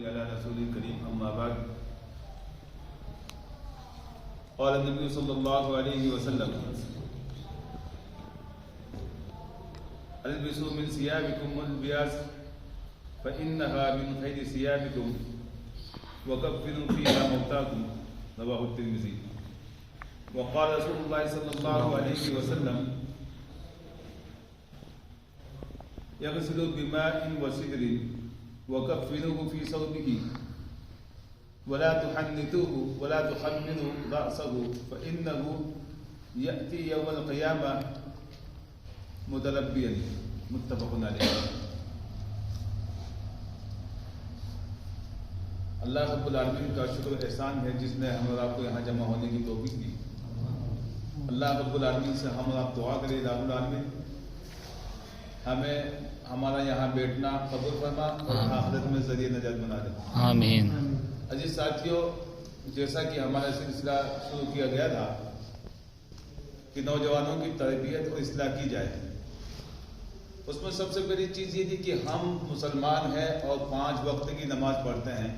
على رسول الكريم أما بعد قال النبي صلى الله عليه وسلم البسوا من ثيابكم البياس فإنها من خير ثيابكم وكفنوا فيها موتاكم رواه الترمذي. وقال رسول الله صلى الله عليه وسلم يغسل بماء وسدر وكفنوه في ثوبه ولا تحنثوه ولا تحملوا رأسه فإنه يأتي يوم القيامة متلبيا متفق علیہ. اللہ رب العالمین کا شکر و احسان ہے جس نے ہم اور آپ کو یہاں جمع ہونے کی توفیق دی. اللہ رب العالمین سے ہم اور آپ دعا کریں رب العالمین ہمیں ہمارا یہاں بیٹھنا قبول فرما اور آخرت میں ذریعہ نجات بنا دے. آمین. عزیز ساتھیوں، جیسا کہ ہمارا سلسلہ شروع کیا گیا تھا کہ نوجوانوں کی تربیت اور اصلاح کی جائے، اس میں سب سے پہلی چیز یہ تھی کہ ہم مسلمان ہیں اور 5 وقت کی نماز پڑھتے ہیں،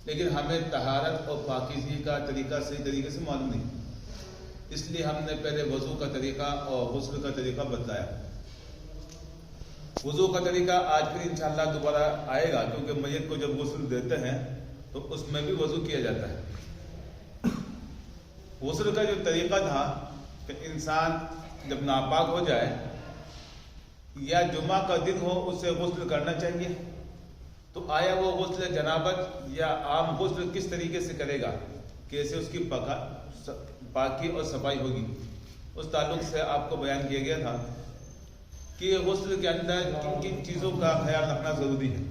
لیکن ہمیں طہارت اور پاکیزگی کا طریقہ صحیح طریقے سے معلوم نہیں. اس لیے ہم نے پہلے وضو کا طریقہ اور غسل کا طریقہ بتلایا. وضو کا طریقہ آج پھر انشاءاللہ دوبارہ آئے گا، کیونکہ میت کو جب غسل دیتے ہیں تو اس میں بھی وضو کیا جاتا ہے. غسل کا جو طریقہ تھا کہ انسان جب ناپاک ہو جائے یا جمعہ کا دن ہو اسے غسل کرنا چاہیے. تو آیا وہ غسل جنابت یا عام غسل کس طریقے سے کرے گا، کیسے اس کی پاکی اور صفائی ہوگی، اس تعلق سے آپ کو بیان کیا گیا تھا کہ غسل کے اندر کن کن چیزوں کا خیال رکھنا ضروری ہے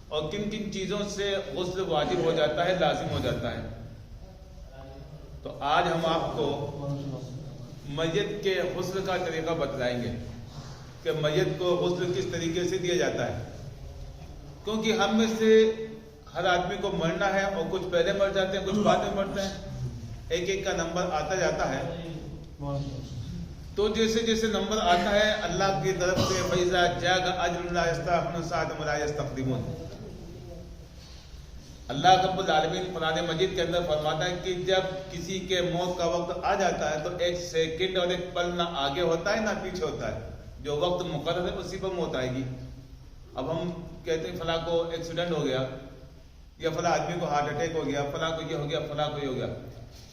اور کن کن چیزوں سے غسل واجب ہو جاتا ہے، لازم ہو جاتا ہے. تو آج ہم آپ کو میت کے غسل کا طریقہ بتلائیں گے کہ میت کو غسل کس طریقے سے دیا جاتا ہے، کیونکہ ہم میں سے ہر آدمی کو مرنا ہے اور کچھ پہلے مر جاتے ہیں، کچھ بعد میں مرتے ہیں. ایک ایک کا نمبر آتا جاتا ہے. تو جیسے جیسے نمبر آتا ہے اللہ کی طرف سے فَإِذَا جَاءَ أَجْلُ لَا يَسْتَأْخِرُونَ سَاعَةً وَلَا يَسْتَقْدِمُونَ. اللہ رب العالمین قرآن مجید کے اندر فرماتا ہے کہ جب کسی کے موت کا وقت آ جاتا ہے تو 1 سیکنڈ اور 1 پل نہ آگے ہوتا ہے نہ پیچھے ہوتا ہے. جو وقت مقرر ہے اسی پر موت آئے گی. اب ہم کہتے ہیں فلاں کو ایکسیڈنٹ ہو گیا یا فلاں آدمی کو ہارٹ اٹیک ہو گیا، فلاں کو یہ ہو گیا، فلاں کو یہ ہو گیا.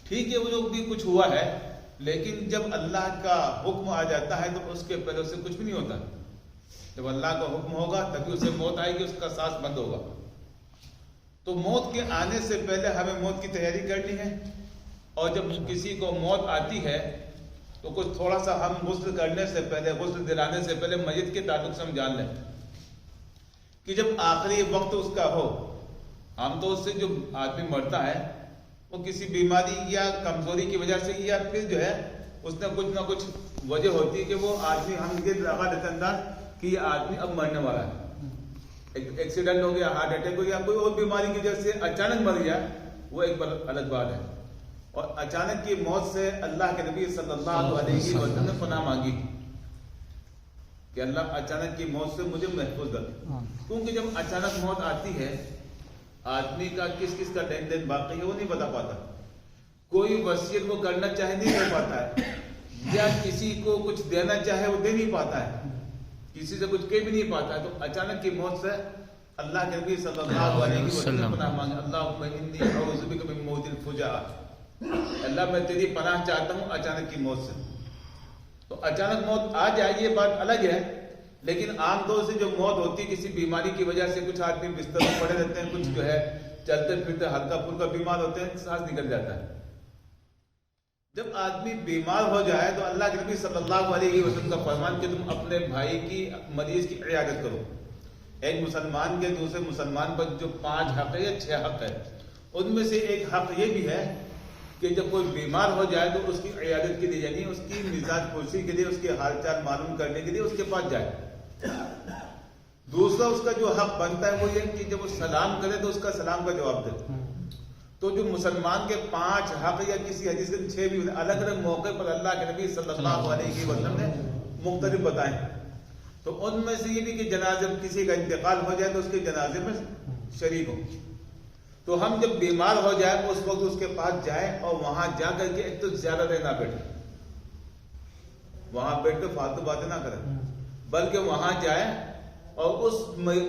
ٹھیک ہے، وہ جو بھی کچھ ہوا ہے، لیکن جب اللہ کا حکم آ جاتا ہے تو اس کے پہلے سے کچھ بھی نہیں ہوتا. جب اللہ کا حکم ہوگا تبھی اسے موت آئے گی، اس کا سانس بند ہوگا. تو موت کے آنے سے پہلے ہمیں موت کی تیاری کرنی ہے. اور جب کسی کو موت آتی ہے تو کچھ تھوڑا سا ہم غسل کرنے سے پہلے، غسل دلانے سے پہلے میت کے تعلق سے ہم جان لیں کہ جب آخری وقت اس کا ہو، عام طور سے جو آدمی مرتا ہے وہ کسی بیماری یا کمزوری کی وجہ سے یا پھر جو ہے اس نے کچھ نہ کچھ وجہ ہوتی ہے کہ وہ آدمی ہم یہ لگا دیتے اندر کہ یہ آدمی اب مرنے والا ہے. ایکسیڈنٹ ہو گیا، ہارٹ اٹیک ہو گیا، کوئی اور بیماری کی وجہ سے اچانک مر گیا، وہ ایک الگ بات ہے. اور اچانک کی موت سے اللہ کے نبی صلی اللہ علیہ وسلم نے پناہ مانگی کہ اللہ اچانک کی موت سے مجھے محفوظ کر. کیونکہ جب اچانک موت آتی ہے آدمی کا کس کس کا دین دین باقی ہے وہ نہیں بتا پاتا. کوئی وصیت وہ کرنا چاہے نہیں کر پاتا ہے، یا کسی کو کچھ دینا چاہے وہ دے نہیں پاتا ہے، کسی سے کچھ کہہ بھی نہیں پاتا ہے. تو اچانک کی موت سے اللہ کے نبی صلی اللہ علیہ وسلم پناہ مانگے. اللہم انی اعوذ بک من موت الفجاء. اللہ میں تیری پناہ چاہتا ہوں اچانک کی موت سے. تو اچانک موت آ جائے یہ بات الگ ہے، لیکن عام طور سے جو موت ہوتی ہے کسی بیماری کی وجہ سے، کچھ آدمی بستر میں پڑے رہتے ہیں، کچھ جو ہے چلتے پھرتے ہلکا پھلکا بیمار ہوتے ہیں، سانس نکل جاتا ہے. جب آدمی بیمار ہو جائے تو اللہ کے نبی صلی اللہ علیہ وسلم کا فرمان کہ تم اپنے بھائی کی مریض کی عیادت کرو. ایک مسلمان کے دوسرے مسلمان پر جو 5 حق ہے یا 6 حق ہے، ان میں سے ایک حق یہ بھی ہے کہ جب کوئی بیمار ہو جائے تو اس کی عیادت کے لیے، یعنی اس کی مزاج پرسی کے لیے، اس کے حال چال معلوم کرنے کے لیے اس کے پاس جائے. دوسرا اس کا جو حق بنتا ہے وہ یہ کہ جب وہ سلام کرے تو اس کا سلام کا جواب دے. تو جو مسلمان کے 5 حق یا کسی حدیث کے 6 بھی الگ الگ موقع پر اللہ کے نبی صلی اللہ علیہ وسلم نے مختلف بتائے. تو ان میں سے یہ بھی کہ جنازے میں کسی کا انتقال ہو جائے تو اس کے جنازے میں شریک ہو. تو ہم جب بیمار ہو جائے اس وقت اس کے پاس جائیں اور وہاں جا کر کے ایک تو زیادہ دیر نہ بیٹھے, وہاں بیٹھ کے فالتو باتیں نہ کریں, بلکہ وہاں جائیں اور اس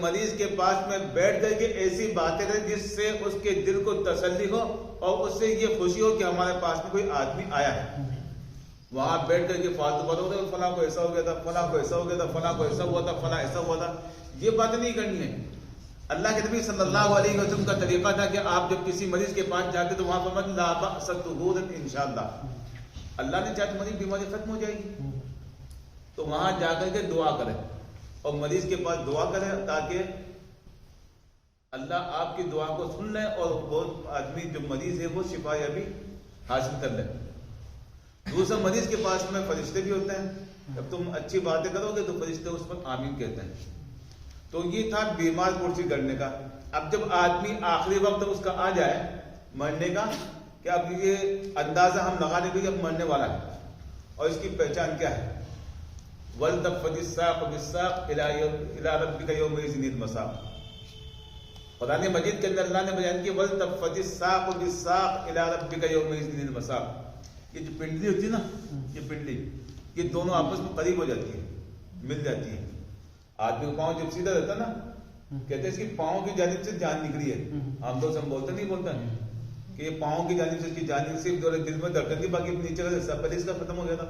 مریض کے پاس میں بیٹھ کر کے ایسی باتیں کریں جس سے اس کے دل کو تسلی ہو اور اس سے یہ خوشی ہو کہ ہمارے پاس میں کوئی آدمی آیا ہے. وہاں بیٹھ کر کے فالتو باتیں ہوتے ہیں, فلاں کو ایسا ہو گیا تھا, فلاں کو ایسا ہو گیا تھا, فلاں کو ایسا ہوا تھا, فلاں ایسا ہوا تھا, یہ باتیں نہیں کرنی ہے. اللہ کے نبی صلی اللہ علیہ وسلم کا طریقہ تھا کہ آپ جب کسی مریض کے پاس جاتے تو وہاں پر لا بأس طہور انشاءاللہ, اللہ نے چاہے مریض بیماری ختم ہو جائے گی تو وہاں جا کر کے دعا کریں اور مریض کے پاس دعا کریں تاکہ اللہ آپ کی دعا کو سن لیں اور وہ آدمی جو مریض ہے وہ شفا یابی حاصل کر لیں. دوسرا مریض کے پاس میں فرشتے بھی ہوتے ہیں, جب تم اچھی باتیں کرو گے تو فرشتے اس پر آمین کہتے ہیں. تو یہ تھا بیمار پرسی کرنے کا. اب جب آدمی آخری وقت اس کا آ جائے مرنے کا کہ اب یہ اندازہ ہم لگا لیں گے کہ اب مرنے والا ہے اور اس کی پہچان کیا ہے, وَالْتَفَّتِ السَّاقُ بِالسَّاقِ إِلَىٰ رَبِّكَ يَوْمَئِذٍ الْمَسَاقُ. قرآن مجید کے اندر اللہ نے بیان کیا وَالْتَفَّتِ السَّاقُ بِالسَّاقِ إِلَىٰ رَبِّكَ يَوْمَئِذٍ الْمَسَاقُ. یہ جو پنڈلی ہوتی ہے نا, یہ پنڈلی, یہ دونوں آپس میں قریب ہو جاتی ہے, مل جاتی ہے. آدمی کا پاؤں جب سیدھا رہتا ہے نا, کہتے ہیں اس کی پاؤں کی جانب سے جان نکلی ہے. عام طور سے ہم بولتے نہیں بولتا کہ یہ پاؤں کی جانب سے اس کی جان صرف جو دل میں دھڑکن تھی, باقی نیچے کا حصہ پہلے اس کا ختم ہو گیا تھا.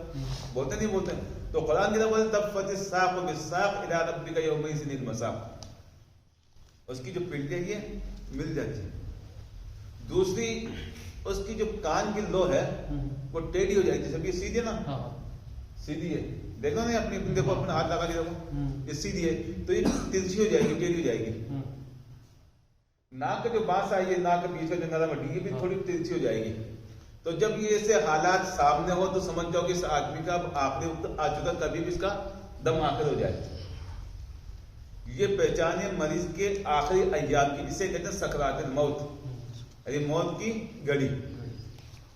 بولتے نہیں بولتے. تو قرآن کی طرف تفت الساق بالساق الى ربك يومئذ المساق, اس کی جو پنڈلی ہے یہ مل جاتی ہے. دوسری اس کی جو کان کی لو ہے وہ ٹیڑھی ہو جائے گی, جیسے یہ سیدھی ہے نا, سیدھی ہے, دیکھو نا اپنی, دیکھو اپنا ہاتھ لگا کے دیکھو, یہ سیدھی ہے تو یہ ترچھی ہو جائے گی, ٹیڑھی ہو جائے گی. ناک کا جو بانس ہے, یہ ناک کے پیچھے جو نرم ہڈی یہ بھی تھوڑی ترچھی ہو جائے گی. تو جب یہ ایسے حالات سامنے ہو تو سمجھ جاؤ کہ اس آدمی کا اب آخری وقت آ چکا, کبھی بھی اس کا دم آخر ہو جائے. یہ پہچان ہے مریض کے آخری ایام کی, اسے کہتے ہیں سکرات الموت, یعنی موت کی گھڑی.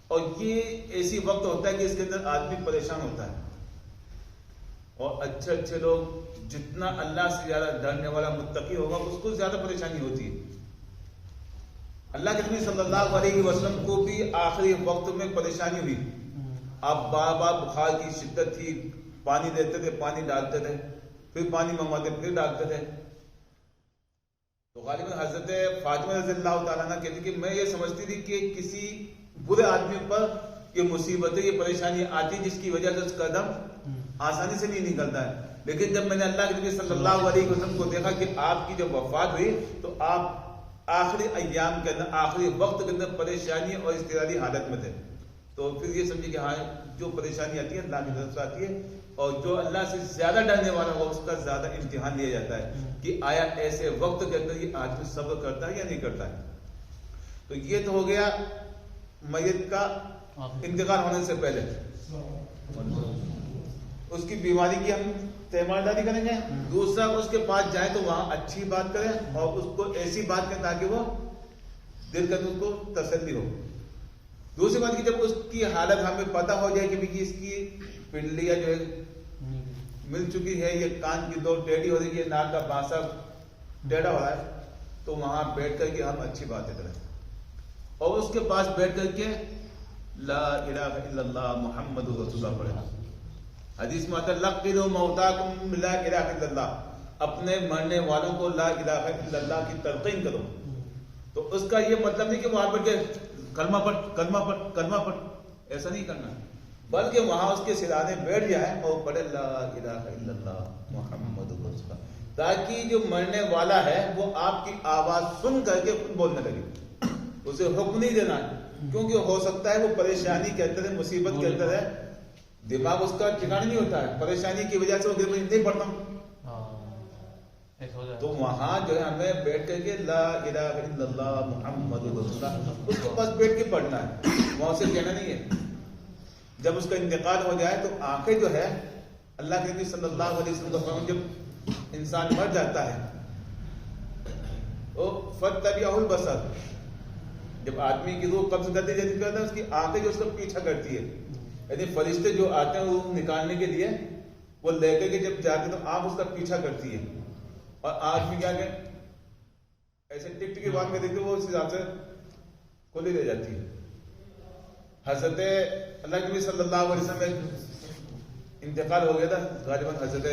اور یہ ایسی وقت ہوتا ہے کہ اس کے اندر آدمی پریشان ہوتا ہے, اور اچھے اچھے لوگ جتنا اللہ سے زیادہ ڈرنے والا متقی ہوگا اس کو زیادہ پریشانی ہوتی ہے. اللہ کے نبی صلی اللہ علیہ وسلم کو بھی آخری وقت میں پریشانی ہوئی. آپ بار بار بخار کی شدت تھی, پانی دیتے تھے, پانی ڈالتے تھے, پھر پانی منگواتے پھر ڈالتے تھے. تو غالباً حضرت فاطمہ رضی اللہ تعالیٰ عنہ کہتی کہ میں یہ سمجھتی تھی کہ کسی برے آدمی پر یہ مصیبتیں, یہ پریشانی آتی جس کی وجہ سے اس کا دم آسانی سے نہیں نکلتا ہے. لیکن جب میں نے اللہ کے نبی صلی اللہ علیہ وسلم کو دیکھا کہ آپ کی جب وفات ہوئی تو آپ آخری ایام کے اندر, آخری وقت کے اندر پریشانی اور اضطراری حالت میں تھے, تو پھر یہ سمجھے کہ ہاں جو پریشانی آتی ہے اللہ کی طرف سے آتی ہے, اور جو اللہ سے زیادہ ڈرنے والا ہو اس کا زیادہ امتحان لیا جاتا ہے کہ آیا ایسے وقت کے اندر یہ آدمی صبر کرتا ہے یا نہیں کرتا ہے. تو یہ تو ہو گیا میت کا انتقال ہونے سے پہلے. اس کی بیماری کی ہم تیمارداری کریں گے. دوسرا اس کے پاس جائیں تو وہاں اچھی بات کریں اور اس کو ایسی بات کریں تاکہ وہ دل کے اندر اس کو تسلی ہو. دوسری بات کہ جب اس کی حالت ہمیں پتہ ہو جائے کہ اس کی پنڈلیاں جو ہے مل چکی ہے, یہ کان کی دو ٹیڑھی ہو رہی ہے, ناک کا بانسا ٹیڑھا ہو رہا ہے, تو وہاں بیٹھ کر کے ہم اچھی باتیں کریں اور اس کے پاس بیٹھ کر کے لا الہ الا اللہ محمد رسول اللہ پڑھیں. حدیث میں آتا ہے لقنوا موتاکم لا الہ الا اللہ, اپنے مرنے والوں کو لا الہ الا اللہ کی تلقین کرو. تو اس کا یہ مطلب نہیں کہ وہاں بیٹھ کے کلمہ پڑھ کلمہ پڑھ کلمہ پڑھ, ایسا نہیں کرنا, بلکہ وہاں اس کے سرانے بیٹھ جائیں اور پڑھے لا الہ الا اللہ محمد رسول اللہ, تاکہ جو مرنے والا ہے وہ آپ کی آواز سن کر کے خود بولنے لگے. اسے حکم نہیں دینا ہے, کیونکہ ہو سکتا ہے وہ پریشانی کے اندر ہے, مصیبت کے اندر ہے, دماغ اس کا ٹھکانا نہیں ہوتا ہے, پریشانی کی وجہ سے وہ نہیں پڑھتا ہوں. تو وہاں جو ہے ہمیں بیٹھ کر کے لا الہ الا اللہ محمد رسول اللہ, اس کے پاس بیٹھ کے پڑھنا ہے, وہاں سے کہنا نہیں ہے. جب اس کا انتقال ہو جائے تو آنکھیں جو ہے, اللہ کے نبی صلی اللہ علیہ وسلم کا فرمان, جب انسان مر جاتا ہے تو فَتَّبِعُهُ الْبَصَرُ, جب آدمی کی روح قبض کر دی جاتی ہے اس کی آنکھیں جو اس کا پیچھا کرتی ہے, یعنی فرشتے جو آتے ہیں وہ نکالنے کے لیے وہ لے کے جب جاتے تو آپ اس کا پیچھا کرتی ہے، اور آدمی کیا کہ ایسے ٹک ٹک کی بات میں دیکھتے وہ اس حساب سے کھلی رہ جاتی ہے۔ حضرت اللہ کے نبی صلی اللہ علیہ وسلم میں انتقال ہو گیا تھا غالباً حضرت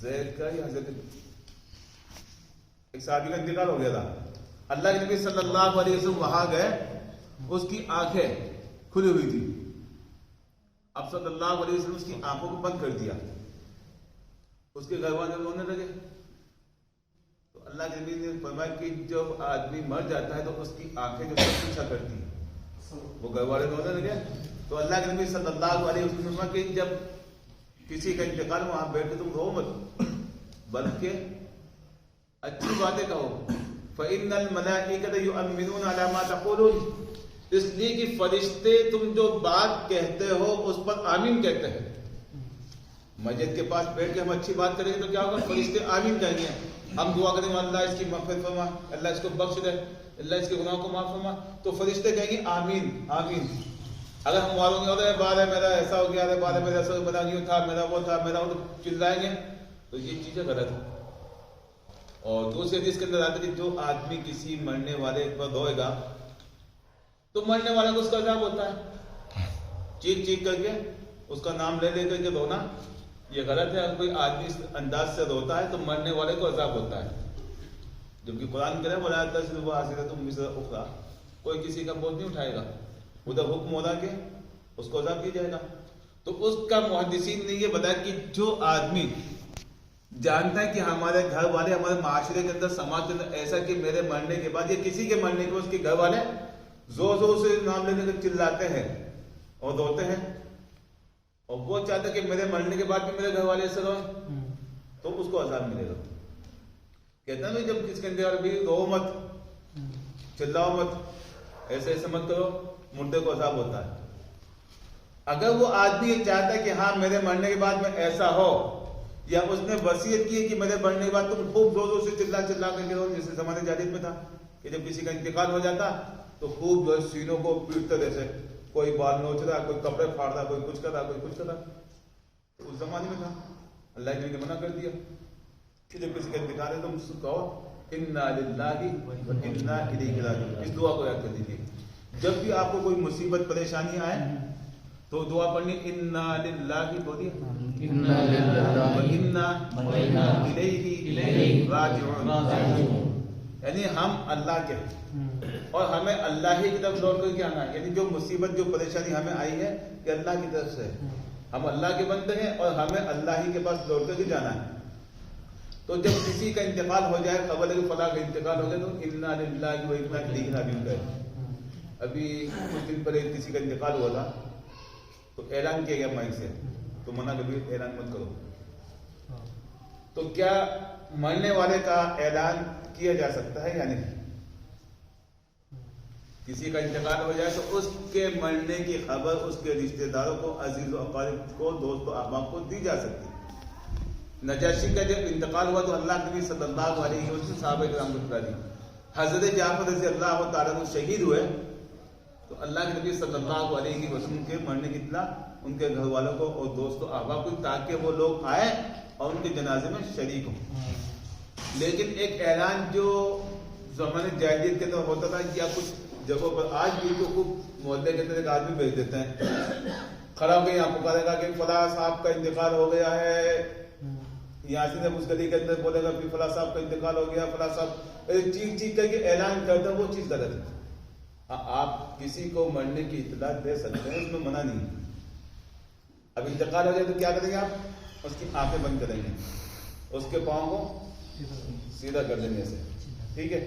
زید کا یا حضرت ایک صحابی کا انتقال ہو گیا تھا۔ اللہ کے نبی صلی اللہ علیہ وسلم وہاں گئے، اس کی آنکھیں کھلی ہوئی تھی، اب صلی اللہ علیہ وسلم اس کی آنکھوں کو بند کر دیا، اس کے گھر والے رونے لگے، تو اللہ کے نبی نے فرمایا کہ جب آدمی مر جاتا ہے تو اس کی آنکھیں جو پیچھا کرتی ہیں، وہ گھر والے رونے لگے، تو اللہ کے نبی صلی اللہ علیہ وسلم نے فرمایا کہ جب کسی کا انتقال وہاں بیٹھ کے تم رو مت، بلکہ اچھی باتیں کہو، فَإِنَّ الْمَلَائِكَةَ يُؤْمِنُونَ عَلَى مَا تَقُولُونَ، اس لیے کہ فرشتے تم جو بات کہتے ہو اس پر آمین کہتے ہیں۔ مسجد کے پاس بیٹھ کے ہم اچھی بات کریں گے تو کیا ہوگا؟ فرشتے آمین کہیں گے، ہم دعا کریں گے اللہ اس کی مغفرت فرما، اللہ اس کو بخش دے، اللہ اس کے گناہوں کو معاف فرما، تو فرشتے کہیں گے آمین آمین۔ اگر ہم والوں گے ارے بار ہے میرا ایسا ہو گیا، ارے بار ہے میرا ایسا بنا نہیں تھا، میرا وہ تھا، میرا وہ، چلائیں گے تو یہ چیزیں غلط ہے۔ اور دوسری حدیث کے اندر آتا ہے کہ جو آدمی کسی مرنے والے پر روئے گا تو مرنے والے کو اس کا عذاب ہوتا ہے، چیخ چیخ کر کے اس کا نام لے لے کر کے رونا یہ غلط ہے۔ اگر کوئی آدمی اس انداز سے روتا ہے تو مرنے والے کو عذاب ہوتا ہے، جبکہ قرآن کرے وَلَا تَزِرُ وَازِرَةٌ وِزْرَ أُخْرَىٰ، کوئی کسی کا بوجھ نہیں اٹھائے گا، ادھر حکم ہو رہا کہ اس کو عذاب دیا جائے گا۔ تو اس کا محدثین نے یہ بتایا کہ جو آدمی جانتا ہے کہ ہمارے گھر والے ہمارے معاشرے کے اندر سماج کے اندر ایسا کہ میرے مرنے کے بعد یا کسی کے مرنے کے بعد اس کے گھر والے زور زور سے نام لینے کے چلاتے ہیں اور روتے ہیں، اور وہ چاہتا ہے کہ میرے مرنے کے بعد بھی میرے گھر والے ایسے روئیں، تو اس کو عذاب ملے گا۔ کہتا ہے جب کس کے اندر بھی رو مت، چلاؤ مت، ایسے ایسے مت کرو، مردے کو عذاب ہوتا ہے۔ اگر وہ آدمی یہ چاہتا ہے کہ ہاں میرے مرنے کے بعد میں ایسا ہو، یا اس نے وصیت کی ہے کہ میرے مرنے کے بعد تم خوب زور زور سے چلا چلا کر کے رہو، جیسے زمانے جاہلیت میں تھا کہ جب کسی کا انتقال ہو جاتا تو خوب جو ہے سینوں کو پیٹتے، جیسے کوئی بال نوچ رہا، کوئی کپڑے پھاڑ رہا، کوئی کچھ کر رہا، کوئی کچھ کر رہا، تو اس زمانے میں تھا۔ اللہ نے منع کر دیا کہ جب کسی کا انتقال ہے تم کہو انا للہ و انا الیہ راجعون، اس دعا کو یاد کر دیجیے۔ جب بھی آپ کو کوئی مصیبت پریشانی آئے تو دعا پڑھنی انا للہ، بولیے انا للہ و انا الیہ راجعون، یعنی ہم اللہ کے اور ہمیں اللہ ہی کی طرف لوٹ کر کے آنا ہے، یعنی جو مصیبت جو پریشانی ہمیں آئی ہے کہ اللہ کی طرف سے، ہم اللہ کے بندے ہیں اور ہمیں اللہ ہی کے پاس لوٹ کر کے جانا ہے۔ تو جب کسی کا انتقال ہو جائے، خبر ہے کہ فلاں کا انتقال ہو گیا تو انا للہ و انا الیہ راجعون کہے۔ ابھی کچھ دن پہلے کسی کا انتقال ہوا تھا تو اعلان کیا گیا مائک سے، تو منع کبھی اعلان مت کرو۔ تو کیا مرنے والے کا اعلان کیا جا سکتا ہے یا نہیں؟ کسی کا انتقال ہو جائے تو اس کے مرنے کی خبر اس کے رشتہ داروں کو، عزیز و اقارب کو، دوست و احباب کو دی جا سکتی ہے۔ نجاشی کا جب انتقال ہوا تو اللہ کے نبی صلی اللہ علیہ وسلم صحابہ کرام کو بتا دی، حضرت جعفر رضی اللہ تعالیٰ عنہ شہید ہوئے تو اللہ کے نبی صلی اللہ علیہ وسلم کے مرنے کی اطلاع ان کے گھر والوں کو اور دوست و احباب کو، تاکہ وہ لوگ آئیں اور ان کے جنازے میں شریک ہوں۔ لیکن ایک اعلان جو زمانے جاہلیت کے اندر ہوتا تھا یا کچھ جگہوں پر آج بھی تو خوب محلے کے اندر ایک آدمی بھیج دیتے ہیں، کھڑا ہو کے یہاں پکارے گا کہ فلاں صاحب کا انتقال ہو گیا ہے، یہاں سے اس گلی کے اندر بولے گا کہ فلاں صاحب کا انتقال ہو گیا، فلاں صاحب چیخ چیخ کر کے اعلان کرتا ہے، وہ چیز غلط ہے۔ آپ کسی کو مرنے کی اطلاع دے سکتے ہیں، اس میں منع نہیں۔ اب انتقال ہو جائے تو کیا کریں گے؟ آپ اس کی آنکھیں بند کریں گے، اس کے پاؤں کو سیدھا کر دیں گے ایسے، ٹھیک ہے؟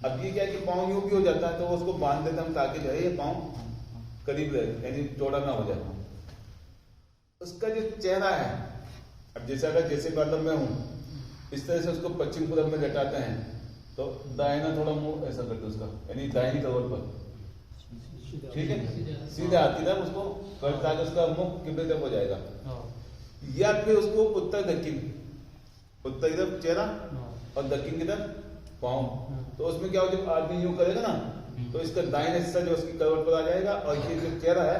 اب یہ کیا ہے کہ پاؤں یوں بھی ہو جاتا ہے تو اس کو باندھ دیتے ہم تاکہ جو ہے یہ پاؤں قریب رہے، یعنی چوڑا نہ ہو جائے۔ اس کا جو چہرہ ہے، اب جیسے اگر جیسے مطلب میں ہوں اس طرح سے اس کو پچھم پورب میں لٹاتے ہیں تو دائنا تھوڑا منہ ایسا کرتے اس کا، یعنی دائنی طور پر، ٹھیک ہے، سیدھا ہاتھ کی طرف اس کو کرتا ہے، اس کا منہ قبلے طرف ہو جائے گا، یا پھر اس کو اتر دکن، اتر کی طرف چہرہ اور دکن کی طرف پاؤں، تو اس میں کیا ہو، جب آدمی یوں کرے گا نا تو اس کا دائیں حصہ جو اس کی کروٹ پر آ جائے گا اور یہ جو چہرہ ہے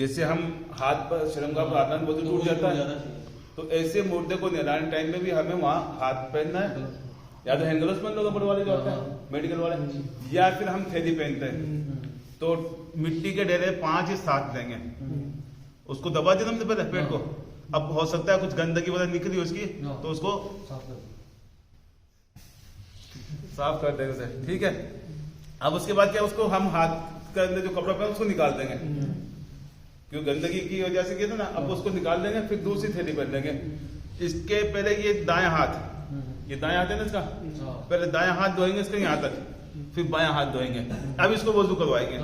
جیسے ہم ہاتھ پر شرمگاہ پر ہاتھ وضو ٹوٹ جاتا ہے، تو ایسے مردے کو نہلانے ٹائم میں بھی ہمیں وہاں ہاتھ پہننا ہے، یا تو ہینڈ گلوز پہن لو کپڑے والے جو ہوتے ہیں میڈیکل والے، یا پھر ہم تھیلی پہنتے ہیں. تو مٹی کے ڈیرے 5 یا 7 لیں گے، اس کو دبا دیا ہم نے پہلے پیٹ کو. اب ہو سکتا ہے کچھ گندگی وغیرہ نکلی اس کی تو اس کو صاف کر دیں گے، ٹھیک ہے. اب اس کے بعد کیا، اس کو ہم ہاتھ کے اندر جو کپڑا پہنا اس کو نکال دیں گے، کیوں گندگی کی وجہ سے کیا تھا نا. اب اس کو نکال دیں گے، پھر دوسری تھیلی پہن لیں گے. اس کے پہلے یہ دائیں ہاتھ، یہ دائیں ہاتھ ہے نا اس کا، پہلے دائیں ہاتھ دھوئیں گے اس کے یہاں تک، پھر بائیں ہاتھ دھوئیں گے. اب اس کو وضو کروائیں گے.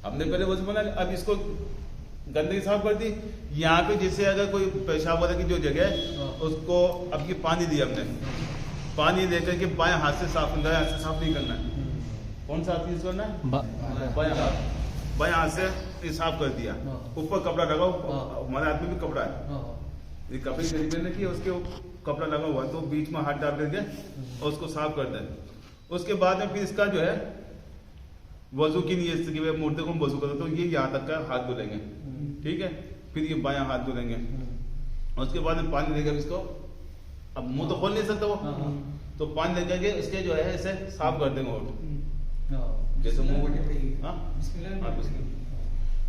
ہم نے پہلے وضو بنا، اب اس کو گندگی صاف کر دی. یہاں پہ جیسے اگر کوئی پیشاب وغیرہ کی جو جگہ ہے اس کو، اب یہ پانی دیا ہم نے، پانی لے کر کے بائیں ہاتھ سے صاف کرنا ہے، ہاتھ سے صاف نہیں کرنا ہے. کون سا ہاتھ یوز کرنا ہے؟ بائیں ہاتھ. بائیں ہاتھ سے یہ صاف کر دیا. اوپر کپڑا لگاؤ، ہمارے ہاتھ میں بھی کپڑا ہے، یہ کپڑے کی پہننے کی اس کے کپڑا لگا ہوا ہے، تو بیچ میں ہاتھ ڈال دیں گے اور اس کو صاف کر دیں. اس کے بعد میں پھر اس کا جو ہے وضو کی نیت سے کہ مردے کو ہم وضو کرتے تو یہ یہاں تک کا ہاتھ دھلیں گے، ٹھیک ہے. پھر یہ بایاں ہاتھ دھلیں گے. اس کے بعد میں پانی لے کر اس کو، اب منہ تو کھول نہیں سکتا وہ، تو پانی لے کر کے اس کے جو ہے اسے صاف کر دیں گے، جیسے منہ.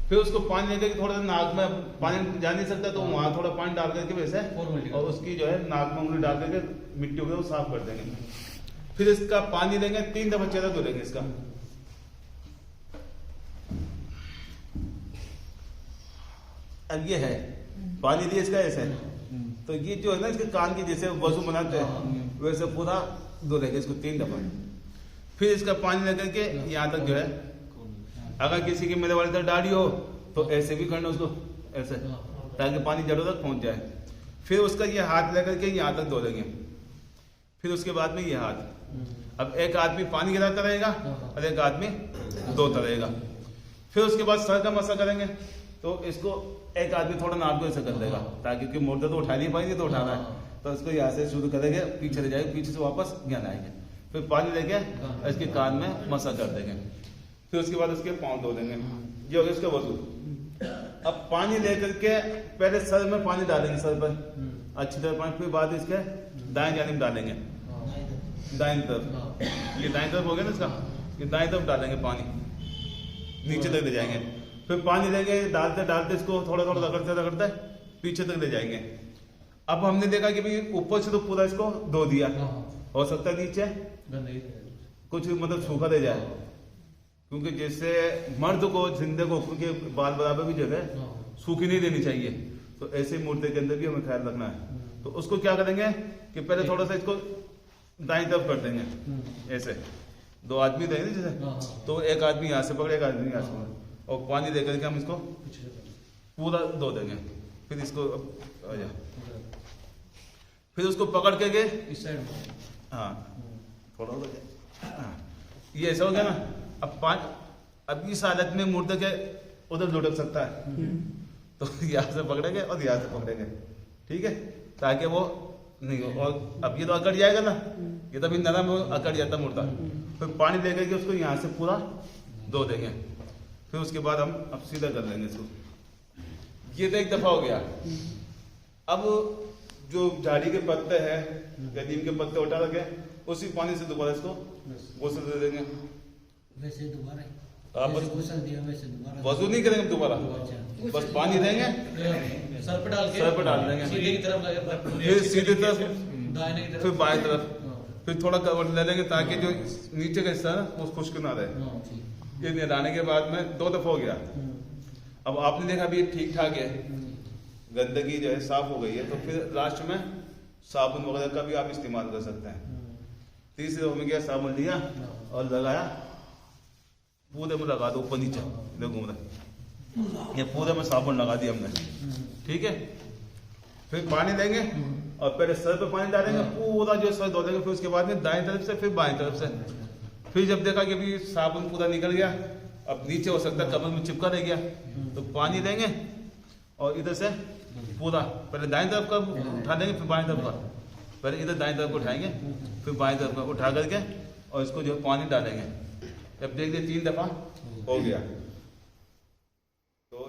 پھر اس کو پانی لے کر کے تھوڑا سا ناک میں، پانی جا نہیں سکتا تو وہاں تھوڑا پانی ڈال کر کے ویسے، اور اس کی جو ہے ناک میں انگلی ڈال کر کے مٹی ہو گئی وہ صاف کر دیں گے. پھر اس کا پانی لیں گے، 3 دفعہ چہرہ دھلیں گے اس کا. اب یہ ہے پانی دیا اس کا ایسے، تو یہ جو ہے نا اس کے کان کی جیسے وضو بناتے ہیں ویسے پورا دھلیں گے اس کو 3 دفعہ. پھر اس کا پانی لے کر کے یہاں تک جو ہے، اگر کسی کی میرے والے طرح داڑھی ہو تو ایسے بھی کرنا اس کو ایسے، تاکہ پانی جڑوں تک پہنچ جائے. پھر اس کا یہ ہاتھ لے کر کے یہاں تک دھو لیں گے. پھر اس کے بعد میں یہ ہاتھ، اب ایک آدمی پانی گراتا رہے گا اور ایک آدمی دھوتا رہے گا. پھر اس کے بعد سر کا مسا کریں گے، تو اس کو ایک آدمی تھوڑا ناک کو ایسے کر دے گا، تاکہ کہ مردہ تو اٹھا نہیں پائیں گے، تو اٹھانا ہے تو اس کو یہاں سے شروع کریں گے، پیچھے لے جائیں گے، پیچھے سے واپس یہاں آئیں گے. پھر پانی لے کے اس کے کان میں مسا کر دیں گے. پھر اس کے بعد اس کے پاؤں دھو دیں گے. یہ ہوگا اس کا وضو. اب پانی لے کر کے پہلے سر میں پانی ڈالیں گے، سر پر اچھی طرح پانی، پھر بعد اس کے دائیں جانب ڈالیں گے، دائیں طرف. یہ دائیں طرف ہو گیا نا اس کا، یہ دائیں طرف ڈالیں گے پانی، نیچے تک لے جائیں گے. پھر پانی لیں گے، ڈالتے ڈالتے اس کو تھوڑا تھوڑا رگڑتے رگڑتے پیچھے تک لے جائیں گے. اب ہم نے دیکھا کہ بھی اوپر سے تو پورا اس کو دھو دیا، ہو سکتا ہے نیچے کچھ مطلب سوکھا دے جائے، کیونکہ جیسے مرد کو زندے کو کیونکہ بال برابر بھی جگہ سوکھی نہیں دینی چاہیے، تو ایسے مردے کے اندر بھی ہمیں خیال رکھنا ہے. تو اس کو کیا کریں گے کہ پہلے تھوڑا سا اس کو دائیں طرف کر دیں گے ایسے. 2 آدمی رہیں گے جیسے، تو ایک آدمی یہاں سے پکڑے، ایک آدمی یہاں سے پکڑے، اور پانی دے کر کے ہم اس کو پورا دھو دیں گے. پھر اس کو پھر اس کو پکڑ کے اس سائڈ، ہاں تھوڑا ہو گیا، یہ ایسا ہو گیا نا. اب اس حالت میں مردے کے ادھر لٹک سکتا ہے، تو یہاں سے پکڑیں گے اور یہاں سے پکڑیں گے، ٹھیک ہے، تاکہ وہ نہیں ہو. اور اب یہ تو اکڑ جائے گا نا، یہ تو ابھی نرم اکڑ جاتا مردہ. پھر پانی لے کر کے اس کو یہاں سے پورا دھو دیں گے. پھر اس کے بعد ہم اب سیدھا کر لیں گے اس کو. یہ تو ایک دفعہ ہو گیا. اب جو جھاڑی کے پتے ہیں یا نیم کے پتے اٹھا رکھے اسی پانی سے دوبارہ اس کو غسل دے دیں گے. ویسے دوبارہ وضو نہیں کریں گے دوبارہ، بس پانی دیں گے، سر پہ ڈال دیں گے، سیدھی طرف پھر سیدھی طرف، دائیں پھر بائیں طرف، پھر تھوڑا کور لے لیں گے تاکہ جو نیچے کا حصہ ہے نا وہ خشک نہ رہے. یہ نہلانے کے بعد میں 2 دفعہ ہو گیا. اب آپ نے دیکھا ابھی یہ ٹھیک ٹھاک ہے، گندگی جو ہے صاف ہو گئی ہے، تو پھر لاسٹ میں صابن وغیرہ کا بھی آپ استعمال کر سکتے ہیں. تیسرے دفعہ میں کیا، صابن لیا اور لگایا، پورے میں لگا دو اوپر نیچے گھوم رہا، یہ پورے میں صابن لگا دیا ہم نے، ٹھیک ہے. پھر پانی لیں گے اور پہلے سر پہ پانی ڈالیں گے، پورا جو سر دھو دیں گے. پھر اس کے بعد میں دائیں طرف سے، پھر بائیں طرف سے. پھر جب دیکھا کہ بھی صابن پورا نکل گیا، اب نیچے ہو سکتا ہے کمر میں چپکا رہ گیا، تو پانی لیں گے اور ادھر سے پورا پہلے دائیں طرف کا اٹھا لیں گے، پھر بائیں طرف کا. پہلے ادھر دائیں طرف کو اٹھائیں گے، پھر بائیں طرف کا اٹھا کر کے اور اس کو جو پانی ڈالیں گے. جب دیکھ لیں 3 دفعہ ہو گیا، تو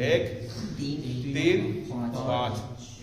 1 3 5